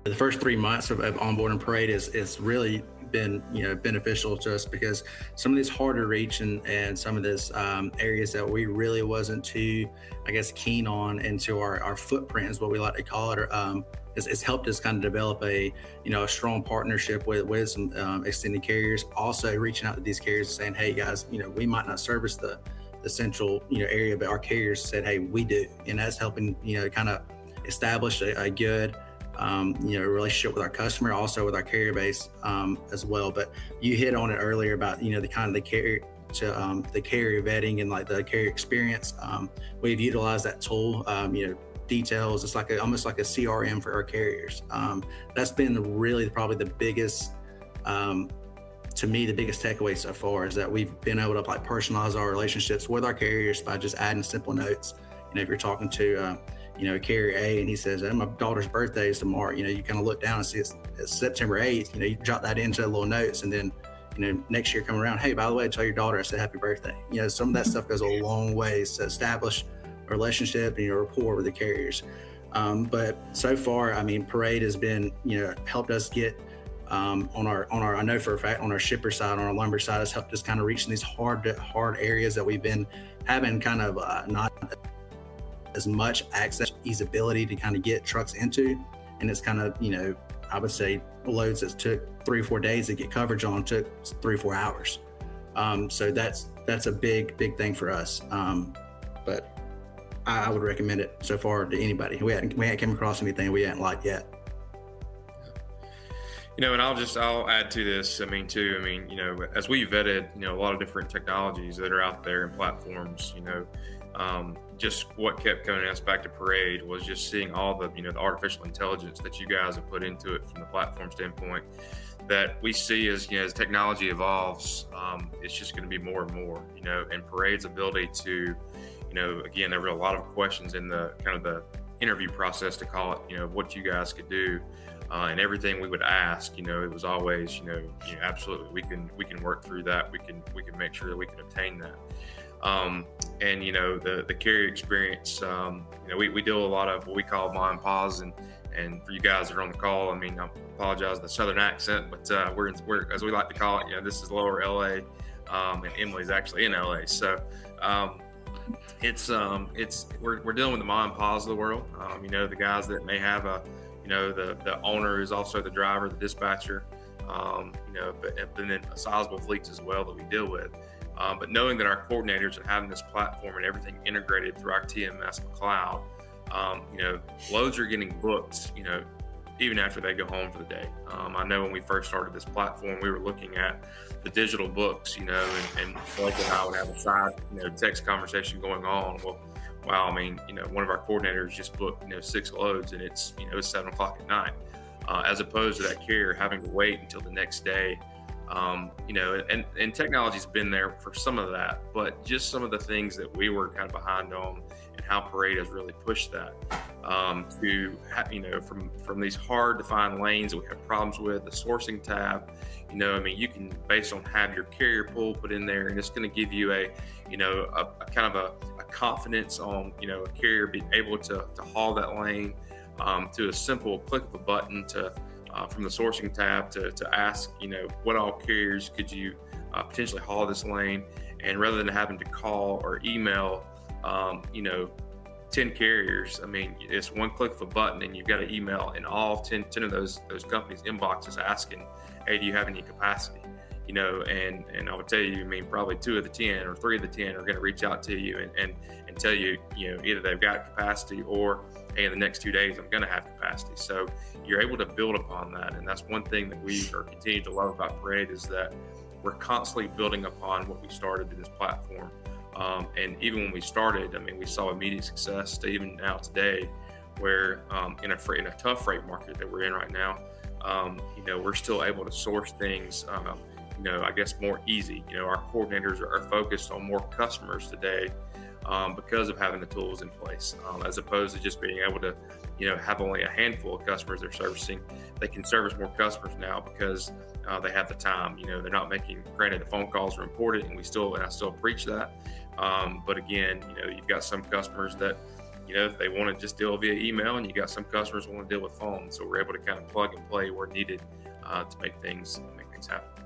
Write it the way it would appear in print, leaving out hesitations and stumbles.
The first 3 months of onboarding Parade is really been beneficial to us, because some of these hard to reach and some of this areas that we really wasn't too, I guess, keen on into our footprint is what we like to call it. Or, it's helped us kind of develop a strong partnership with some extended carriers. Also reaching out to these carriers and saying, hey guys, we might not service the central area, but our carriers said, hey, we do, and that's helping kind of establish a good relationship with our customer, also with our carrier base as well. But you hit on it earlier about the kind of the carrier to the carrier vetting and like the carrier experience. We've utilized that tool. Details. It's like almost like a CRM for our carriers. That's been really probably the biggest. To me, the biggest takeaway so far is that we've been able to like personalize our relationships with our carriers by just adding simple notes. If you're talking to carrier A and he says, hey, my daughter's birthday is tomorrow, you kind of look down and see it's September 8th, you jot that into little notes, and then next year come around, hey, by the way, tell your daughter I said happy birthday. Some of that stuff goes a long ways to establish a relationship and rapport with the carriers. But so far, Parade has been helped us get on our I know for a fact on our shipper side, on our lumber side, has helped us kind of reach these hard areas that we've been having kind of not as much access, easeability to kind of get trucks into. And it's kind of, I would say loads that took 3 or 4 days to get coverage on took 3 or 4 hours. So that's a big thing for us. But I would recommend it so far to anybody. We hadn't come across anything we hadn't liked yet. And I'll add to this. As we vetted, a lot of different technologies that are out there and platforms, just what kept coming us back to Parade was just seeing all the, the artificial intelligence that you guys have put into it from the platform standpoint, that we see as, as technology evolves, it's just going to be more and more, and Parade's ability to, again, there were a lot of questions in the kind of the interview process, to call it, what you guys could do. And everything we would ask, it was always, absolutely, we can work through that. We can make sure that we can obtain that. And the carrier experience, we do a lot of what we call ma and pa's, and for you guys that are on the call, I apologize for the southern accent, but we're as we like to call it, this is lower LA, and Emily's actually in LA, so we're dealing with the ma and pa's of the world, the guys that may have the owner is also the driver, the dispatcher, but then sizable fleets as well that we deal with. But knowing that our coordinators are having this platform and everything integrated through our TMS cloud, loads are getting booked, even after they go home for the day. I know when we first started this platform, we were looking at the digital books, and Blake and I would have a side, text conversation going on. Well, wow, one of our coordinators just booked, 6 loads, and it's 7:00 at night, as opposed to that carrier having to wait until the next day. And technology's been there for some of that, but just some of the things that we were kind of behind on, and how Parade has really pushed that to from these hard to find lanes that we have problems with, the sourcing tab, you can, based on have your carrier pool put in there, and it's going to give you a kind of a confidence on, a carrier being able to haul that lane, to a simple click of a button to from the sourcing tab to ask, what all carriers could you potentially haul this lane, and rather than having to call or email, 10 carriers, it's one click of a button and you've got an email in all 10 of those companies' inboxes asking, hey, do you have any capacity? And I would tell you, probably 2 of the 10 or 3 of the 10 are going to reach out to you and tell you, either they've got capacity or, hey, in the next 2 days, I'm going to have capacity. So you're able to build upon that. And that's one thing that we are continuing to love about Parade, is that we're constantly building upon what we started in this platform. And even when we started, we saw immediate success to even now today, where in a tough freight market that we're in right now, we're still able to source things, I guess more easy. Our coordinators are focused on more customers today because of having the tools in place, as opposed to just being able to, have only a handful of customers they're servicing. They can service more customers now because they have the time. They're not making, granted, the phone calls are important, and I still preach that. But again, you've got some customers that if they want to just deal via email, and you got some customers want to deal with phone, so we're able to kind of plug and play where needed to make things happen.